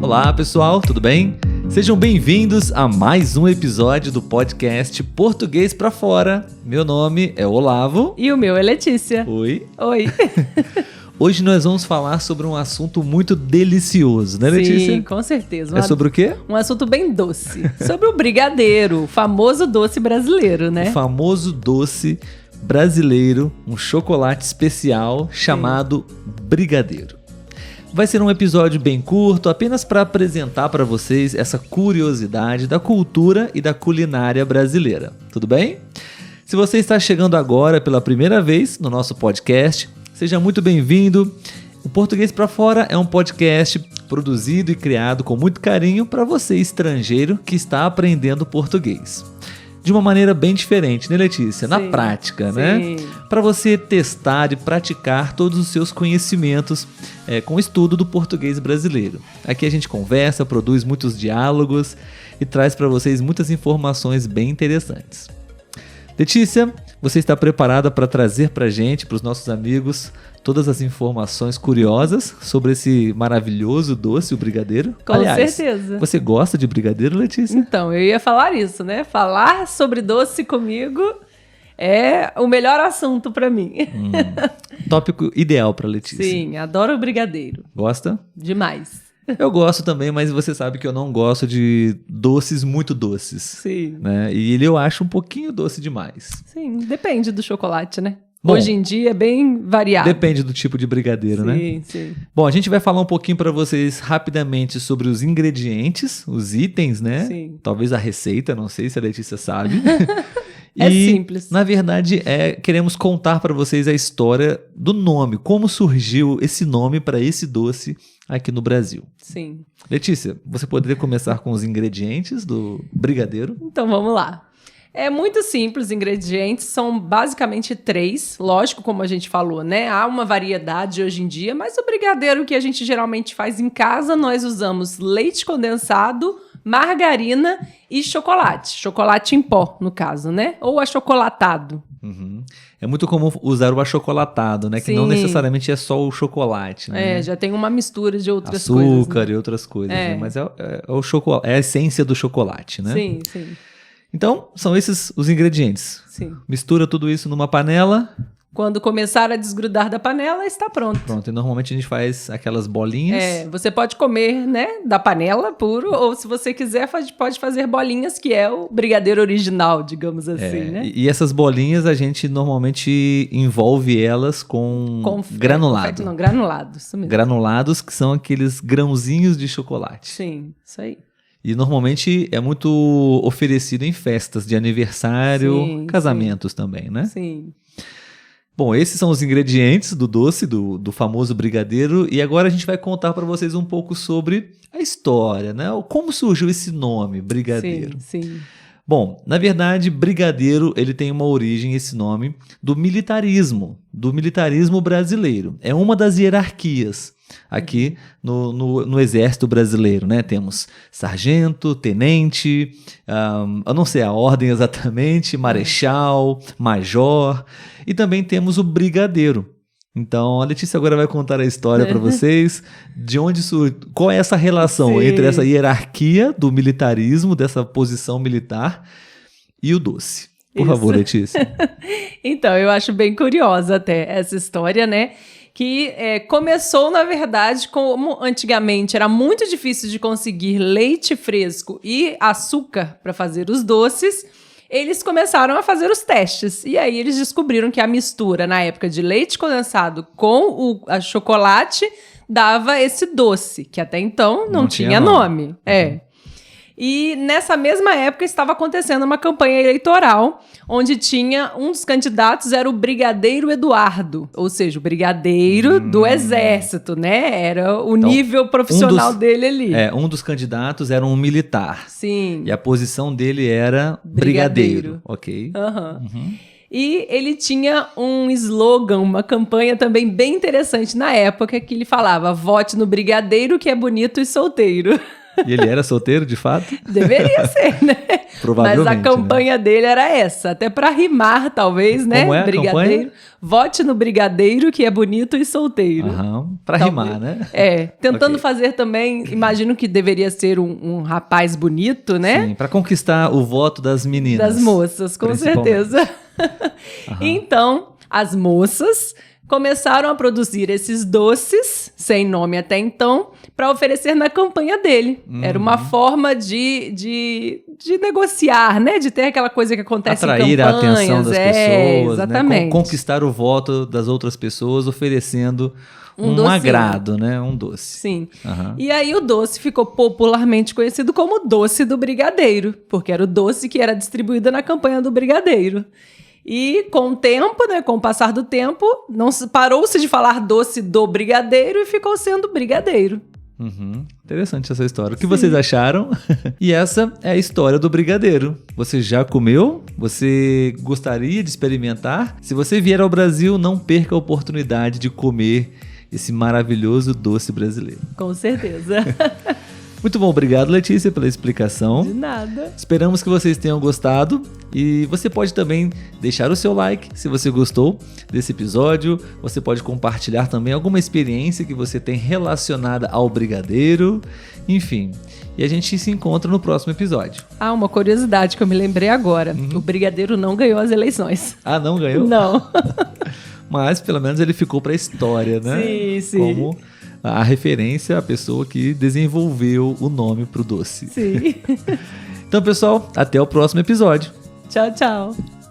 Olá pessoal, tudo bem? Sejam bem-vindos a mais um episódio do podcast Português pra Fora. Meu nome é Olavo. E o meu é Letícia. Oi. Oi. Hoje nós vamos falar sobre um assunto muito delicioso, né, Letícia? Sim, com certeza. É sobre o quê? Um assunto bem doce. Sobre o brigadeiro, o famoso doce brasileiro, né? O famoso doce brasileiro, um chocolate especial chamado brigadeiro. Vai ser um episódio bem curto, apenas para apresentar para vocês essa curiosidade da cultura e da culinária brasileira. Tudo bem? Se você está chegando agora pela primeira vez no nosso podcast, seja muito bem-vindo. O Português pra Fora é um podcast produzido e criado com muito carinho para você estrangeiro que está aprendendo português. De uma maneira bem diferente, né, Letícia? Na prática, né? Para você testar e praticar todos os seus conhecimentos com o estudo do português brasileiro. Aqui a gente conversa, produz muitos diálogos e traz para vocês muitas informações bem interessantes. Letícia, você está preparada para trazer para a gente, para os nossos amigos, todas as informações curiosas sobre esse maravilhoso doce, o brigadeiro? Com certeza. Você gosta de brigadeiro, Letícia? Então, eu ia falar isso, né? Falar sobre doce comigo é o melhor assunto para mim. Tópico ideal para Letícia. Sim, adoro o brigadeiro. Gosta? Demais. Eu gosto também, mas você sabe que eu não gosto de doces muito doces. Sim. Né? E ele eu acho um pouquinho doce demais. Sim, depende do chocolate, né? Bom, hoje em dia é bem variado. Depende do tipo de brigadeiro, né? Sim, sim. Bom, a gente vai falar um pouquinho para vocês rapidamente sobre os ingredientes, os itens, né? Sim. Talvez a receita, não sei se a Letícia sabe. É simples. Na verdade, queremos contar para vocês a história do nome, como surgiu esse nome para esse doce aqui no Brasil. Sim. Letícia, você poderia começar com os ingredientes do brigadeiro? Então vamos lá. É muito simples, os ingredientes são basicamente 3, lógico, como a gente falou, né? Há uma variedade hoje em dia, mas o brigadeiro que a gente geralmente faz em casa, nós usamos leite condensado, margarina e chocolate. Chocolate em pó, no caso, né? Ou achocolatado. Uhum. É muito comum usar o achocolatado, né? Sim. Que não necessariamente é só o chocolate, né? Já tem uma mistura de outras coisas. Açúcar, né? E outras coisas, né? Mas é o chocolate, é a essência do chocolate, né? Sim, sim. Então, são esses os ingredientes. Sim. Mistura tudo isso numa panela. Quando começar a desgrudar da panela, está pronto. Pronto, e normalmente a gente faz aquelas bolinhas. Você pode comer, né, da panela puro, ou se você quiser, pode fazer bolinhas, que é o brigadeiro original, digamos assim, né? E essas bolinhas a gente normalmente envolve elas com granulado. Confete, não, granulado, isso mesmo. Granulados, que são aqueles grãozinhos de chocolate. Sim, isso aí. E normalmente é muito oferecido em festas de aniversário, casamentos também, né? Sim. Bom, esses são os ingredientes do doce, do famoso brigadeiro. E agora a gente vai contar para vocês um pouco sobre a história, né? Como surgiu esse nome, brigadeiro. Sim. Bom, na verdade, brigadeiro, ele tem uma origem, esse nome, do militarismo brasileiro. É uma das hierarquias aqui no exército brasileiro, né? Temos sargento, tenente, eu não sei a ordem exatamente, marechal, major, e também temos o brigadeiro. Então, a Letícia agora vai contar a história para vocês, de onde qual é essa relação entre essa hierarquia do militarismo, dessa posição militar, e o doce. Por favor, Letícia. Então, eu acho bem curiosa até essa história, né? Que começou, na verdade, como antigamente era muito difícil de conseguir leite fresco e açúcar para fazer os doces, eles começaram a fazer os testes. E aí eles descobriram que a mistura, na época de leite condensado com a chocolate, dava esse doce, que até então não tinha nome. E nessa mesma época estava acontecendo uma campanha eleitoral, onde tinha um dos candidatos era o Brigadeiro Eduardo, ou seja, o brigadeiro do exército, né? Era o nível profissional dele ali. Um dos candidatos era um militar. Sim. E a posição dele era brigadeiro. Ok. E ele tinha um slogan, uma campanha também bem interessante na época, que ele falava: vote no brigadeiro que é bonito e solteiro. E ele era solteiro, de fato? Deveria ser, né? Provavelmente. Mas a campanha dele era essa, até para rimar, talvez, né? Como é a brigadeiro. campanha? Vote no brigadeiro que é bonito e solteiro. Pra Talvez. rimar, né? Tentando Ok. fazer também, imagino que deveria ser um rapaz bonito, né? Sim, pra conquistar o voto das meninas. Das moças, com principalmente. certeza. Então, as moças começaram a produzir esses doces, sem nome até então, para oferecer na campanha dele. Era uma forma de negociar, né? De ter aquela coisa que acontece Atrair em a campanhas. atenção das pessoas, Exatamente. né? Conquistar o voto das outras pessoas, oferecendo um docinho. agrado, né? Um doce. Sim. Aham. E aí o doce ficou popularmente conhecido como doce do brigadeiro, porque era o doce que era distribuído na campanha do brigadeiro. E com o tempo, né, com o passar do tempo, parou-se de falar doce do brigadeiro e ficou sendo brigadeiro. Interessante essa história. O que vocês acharam? E essa é a história do brigadeiro. Você já comeu? Você gostaria de experimentar? Se você vier ao Brasil, não perca a oportunidade de comer esse maravilhoso doce brasileiro. Com certeza. Muito bom, obrigado, Letícia, pela explicação. De nada. Esperamos que vocês tenham gostado e você pode também deixar o seu like se você gostou desse episódio. Você pode compartilhar também alguma experiência que você tem relacionada ao brigadeiro, enfim. E a gente se encontra no próximo episódio. Uma curiosidade que eu me lembrei agora. O brigadeiro não ganhou as eleições. Ah, não ganhou? Não. Mas pelo menos ele ficou para a história, né? Sim, sim. Como a referência à pessoa que desenvolveu o nome pro doce. Sim. Então, pessoal, até o próximo episódio. Tchau, tchau.